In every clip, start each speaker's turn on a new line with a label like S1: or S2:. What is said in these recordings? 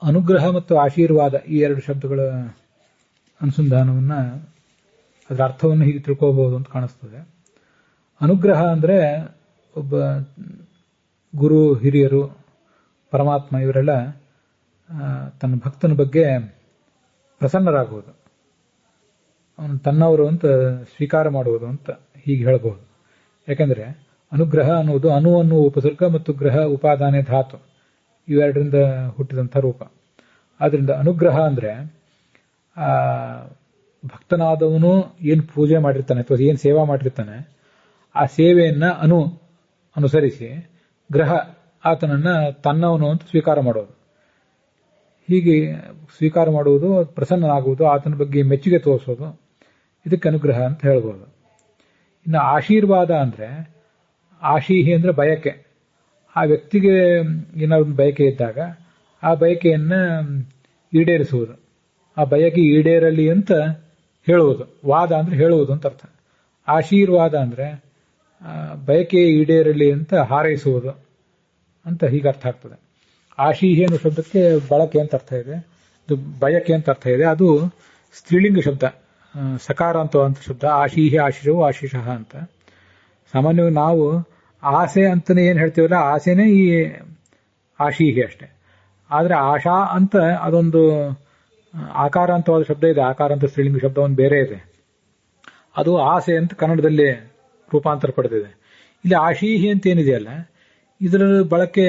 S1: ಅನುಗ್ರಹ ಮತ್ತು ಆಶೀರ್ವಾದ ಈ ಎರಡು ಶಬ್ದಗಳ ಅನುಸಂಧಾನವನ್ನ ಅದರ ಅರ್ಥವನ್ನು ಹೀಗೆ ತಿಳ್ಕೋಬಹುದು ಅಂತ ಕಾಣಿಸ್ತದೆ. ಅನುಗ್ರಹ ಅಂದ್ರೆ ಒಬ್ಬ ಗುರು, ಹಿರಿಯರು, ಪರಮಾತ್ಮ ಇವರೆಲ್ಲ ತನ್ನ ಭಕ್ತನ ಬಗ್ಗೆ ಪ್ರಸನ್ನರಾಗುವುದು, ಅವನು ತನ್ನವರು ಅಂತ ಸ್ವೀಕಾರ ಮಾಡುವುದು ಅಂತ ಹೀಗೆ ಹೇಳಬಹುದು. ಯಾಕೆಂದ್ರೆ ಅನುಗ್ರಹ ಅನ್ನುವುದು ಅನು ಅನ್ನುವ ಉಪಸರ್ಗ ಮತ್ತು ಗ್ರಹ ಉಪಾದಾನೆ ಧಾತು ಇವೆರಡರಿಂದ ಹುಟ್ಟಿದಂಥ ರೂಪ. ಆದ್ರಿಂದ ಅನುಗ್ರಹ ಅಂದ್ರೆ ಭಕ್ತನಾದವನು ಏನು ಪೂಜೆ ಮಾಡಿರ್ತಾನೆ ಅಥವಾ ಏನು ಸೇವಾ ಮಾಡಿರ್ತಾನೆ ಆ ಸೇವೆಯನ್ನ ಅನುಸರಿಸಿ ಗ್ರಹ ಆತನನ್ನ ತನ್ನವನು ಅಂತ ಸ್ವೀಕಾರ ಮಾಡೋದು. ಹೀಗೆ ಸ್ವೀಕಾರ ಮಾಡುವುದು, ಪ್ರಸನ್ನನಾಗುವುದು, ಆತನ ಬಗ್ಗೆ ಮೆಚ್ಚುಗೆ ತೋರಿಸೋದು, ಇದಕ್ಕೆ ಅನುಗ್ರಹ ಅಂತ ಹೇಳ್ಬೋದು. ಇನ್ನು ಆಶೀರ್ವಾದ ಅಂದ್ರೆ ಆಶೀಹಿ ಅಂದ್ರೆ ಬಯಕೆ. ಆ ವ್ಯಕ್ತಿಗೆ ಏನಾದ್ರು ಬಯಕೆ ಇದ್ದಾಗ ಆ ಬಯಕೆಯನ್ನ ಈಡೇರಿಸುವುದು, ಆ ಬಯಕೆ ಈಡೇರಲಿ ಅಂತ ಹೇಳುವುದು. ವಾದ ಅಂದ್ರೆ ಹೇಳುವುದು ಅಂತ ಅರ್ಥ. ಆಶೀರ್ವಾದ ಅಂದ್ರೆ ಬಯಕೆ ಈಡೇರಲಿ ಅಂತ ಹಾರೈಸುವುದು ಅಂತ ಹೀಗೆ ಅರ್ಥ ಆಗ್ತದೆ. ಆಶೀಹಿ ಅನ್ನೋ ಶಬ್ದಕ್ಕೆ ಬಳಕೆ ಅಂತ ಅರ್ಥ ಇದೆ, ಇದು ಬಯಕೆ ಅಂತ ಅರ್ಥ ಇದೆ. ಅದು ಸ್ತ್ರೀಲಿಂಗ ಶಬ್ದ, ಸಕಾರ ಅಂತ ಶಬ್ದ. ಆಶೀಹಿ, ಆಶಿಷವು, ಆಶಿಷಃ ಅಂತ. ಸಾಮಾನ್ಯವಾಗಿ ನಾವು ಆಸೆ ಅಂತಾನೆ ಏನ್ ಹೇಳ್ತೀವಲ್ಲ, ಆಸೆನೇ ಈ ಆಶೀಹಿ ಅಷ್ಟೇ. ಆದ್ರೆ ಆಶಾ ಅಂತ ಅದೊಂದು ಆಕಾರಾಂತವಾದ ಶಬ್ದ ಇದೆ. ಆಕಾರ ಅಂತ ಸ್ತ್ರೀಲಿಂಗ ಶಬ್ದ ಒಂದು ಬೇರೆ ಇದೆ, ಅದು ಆಸೆ ಅಂತ ಕನ್ನಡದಲ್ಲಿ ರೂಪಾಂತರ ಪಡೆದಿದೆ. ಇಲ್ಲಿ ಆಶೀಹಿ ಅಂತ ಏನಿದೆಯಲ್ಲ, ಇದರ ಬಳಕೆ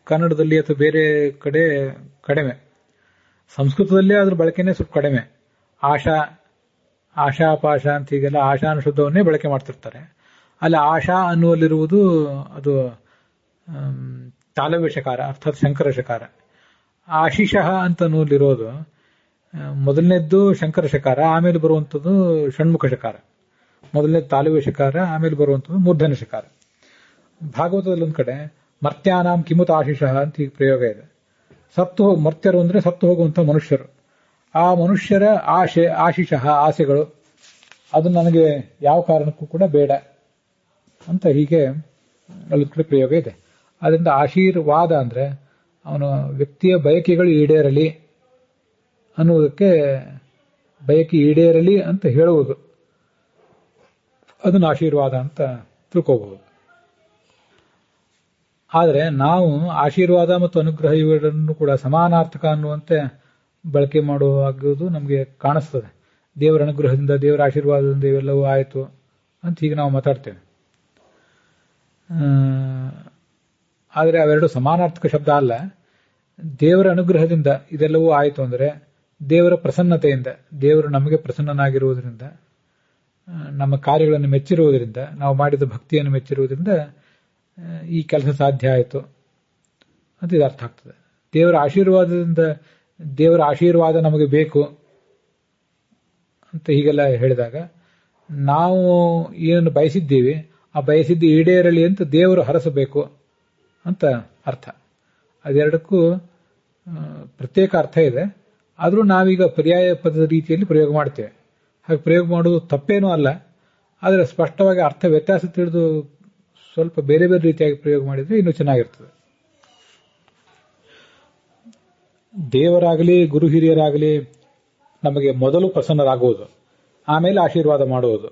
S1: ಕನ್ನಡದಲ್ಲಿ ಅಥವಾ ಬೇರೆ ಕಡೆ ಕಡಿಮೆ. ಸಂಸ್ಕೃತದಲ್ಲೇ ಅದ್ರ ಬಳಕೆನೇ ಸ್ವಲ್ಪ ಕಡಿಮೆ. ಆಶಾಪಾಶ ಅಂತ ಹೀಗೆಲ್ಲ ಆಶಾ ಅನ್ನೋ ಶಬ್ದವನ್ನೇ ಬಳಕೆ ಮಾಡ್ತಿರ್ತಾರೆ. ಅಲ್ಲಿ ಆಶಾ ಅನ್ನುವಲ್ಲಿರುವುದು ಅದು ತಾಲವ್ಯ ಶಕಾರ, ಅರ್ಥಾತ್ ಶಂಕರ ಶಕಾರ. ಆಶಿಷಃ ಅಂತ ಅನ್ನುವಲ್ಲಿರೋದು ಮೊದಲನೇದ್ದು ಶಂಕರ ಶಕಾರ, ಆಮೇಲೆ ಬರುವಂಥದ್ದು ಷಣ್ಮುಖ ಶಕಾರ. ಮೊದಲನೇದು ತಾಲವ್ಯ ಶಕಾರ, ಆಮೇಲೆ ಬರುವಂಥದ್ದು ಮೂರ್ಧನ್ಯ ಶಕಾರ. ಭಾಗವತದಲ್ಲಿ ಒಂದ್ ಕಡೆ ಮರ್ತ್ಯಾನಾಂ ಕಿಮುತ ಆಶಿಷಃ ಅಂತ ಈಗ ಪ್ರಯೋಗ ಇದೆ. ಮರ್ತ್ಯರು ಅಂದ್ರೆ ಸತ್ತು ಹೋಗುವಂತ ಮನುಷ್ಯರು. ಆ ಮನುಷ್ಯರ ಆಶಿಷಃ ಆಸೆಗಳು, ಅದು ನನಗೆ ಯಾವ ಕಾರಣಕ್ಕೂ ಕೂಡ ಬೇಡ ಅಂತ ಹೀಗೆ ಅಲ್ಲೊಂದ್ ಕಡೆ ಪ್ರಯೋಗ ಇದೆ. ಅದರಿಂದ ಆಶೀರ್ವಾದ ಅಂದ್ರೆ ಅವನ ವ್ಯಕ್ತಿಯ ಬಯಕೆಗಳು ಈಡೇರಲಿ ಅನ್ನುವುದಕ್ಕೆ, ಬಯಕೆ ಈಡೇರಲಿ ಅಂತ ಹೇಳುವುದು, ಅದನ್ನು ಆಶೀರ್ವಾದ ಅಂತ ತಿಳ್ಕೋಬಹುದು. ಆದರೆ ನಾವು ಆಶೀರ್ವಾದ ಮತ್ತು ಅನುಗ್ರಹ ಇವೆರಡನ್ನು ಕೂಡ ಸಮಾನಾರ್ಥಕ ಅನ್ನುವಂತೆ ಬಳಕೆ ಮಾಡುವುದು ನಮಗೆ ಕಾಣಿಸ್ತದೆ. ದೇವರ ಅನುಗ್ರಹದಿಂದ, ದೇವರ ಆಶೀರ್ವಾದದಿಂದ ಇವೆಲ್ಲವೂ ಆಯಿತು ಅಂತ ಹೀಗೆ ನಾವು ಮಾತಾಡ್ತೇವೆ. ಆದರೆ ಅವೆರಡು ಸಮಾನಾರ್ಥಕ ಶಬ್ದ ಅಲ್ಲ. ದೇವರ ಅನುಗ್ರಹದಿಂದ ಇದೆಲ್ಲವೂ ಆಯಿತು ಅಂದರೆ ದೇವರ ಪ್ರಸನ್ನತೆಯಿಂದ, ದೇವರು ನಮಗೆ ಪ್ರಸನ್ನನಾಗಿರುವುದರಿಂದ, ನಮ್ಮ ಕಾರ್ಯಗಳನ್ನು ಮೆಚ್ಚಿರುವುದರಿಂದ, ನಾವು ಮಾಡಿದ ಭಕ್ತಿಯನ್ನು ಮೆಚ್ಚಿರುವುದರಿಂದ ಈ ಕೆಲಸ ಸಾಧ್ಯ ಆಯಿತು ಅಂತ ಇದು ಅರ್ಥ ಆಗ್ತದೆ. ದೇವರ ಆಶೀರ್ವಾದದಿಂದ, ದೇವರ ಆಶೀರ್ವಾದ ನಮಗೆ ಬೇಕು ಅಂತ ಹೀಗೆಲ್ಲ ಹೇಳಿದಾಗ ನಾವು ಏನನ್ನು ಬಯಸಿದ್ದೀವಿ ಆ ಬಯಸಿದ್ದು ಈಡೇರಲಿ ಅಂತ ದೇವರು ಹರಸಬೇಕು ಅಂತ ಅರ್ಥ. ಅದೆರಡಕ್ಕೂ ಪ್ರತ್ಯೇಕ ಅರ್ಥ ಇದೆ. ಆದರೂ ನಾವೀಗ ಪರ್ಯಾಯ ಪದದ ರೀತಿಯಲ್ಲಿ ಪ್ರಯೋಗ ಮಾಡ್ತೇವೆ. ಹಾಗೆ ಪ್ರಯೋಗ ಮಾಡುವುದು ತಪ್ಪೇನೂ ಅಲ್ಲ. ಆದರೆ ಸ್ಪಷ್ಟವಾಗಿ ಅರ್ಥ ವ್ಯತ್ಯಾಸ ತಿಳಿದು ಸ್ವಲ್ಪ ಬೇರೆ ಬೇರೆ ರೀತಿಯಾಗಿ ಪ್ರಯೋಗ ಮಾಡಿದ್ರೆ ಇನ್ನೂ ಚೆನ್ನಾಗಿರ್ತದೆ. ದೇವರಾಗಲಿ ಗುರು ಹಿರಿಯರಾಗಲಿ ನಮಗೆ ಮೊದಲು ಪ್ರಸನ್ನರಾಗುವುದು, ಆಮೇಲೆ ಆಶೀರ್ವಾದ ಮಾಡುವುದು.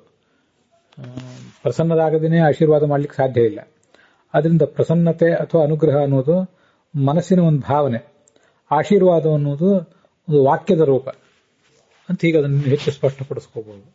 S1: ಪ್ರಸನ್ನರಾಗದೇನೆ ಆಶೀರ್ವಾದ ಮಾಡಲಿಕ್ಕೆ ಸಾಧ್ಯ ಇಲ್ಲ. ಅದರಿಂದ ಪ್ರಸನ್ನತೆ ಅಥವಾ ಅನುಗ್ರಹ ಅನ್ನೋದು ಮನಸ್ಸಿನ ಒಂದು ಭಾವನೆ, ಆಶೀರ್ವಾದ ಅನ್ನೋದು ಒಂದು ವಾಕ್ಯದ ರೂಪ ಅಂತ ಹೀಗೆ ಅದನ್ನು ಹೆಚ್ಚು ಸ್ಪಷ್ಟಪಡಿಸ್ಕೋಬಹುದು.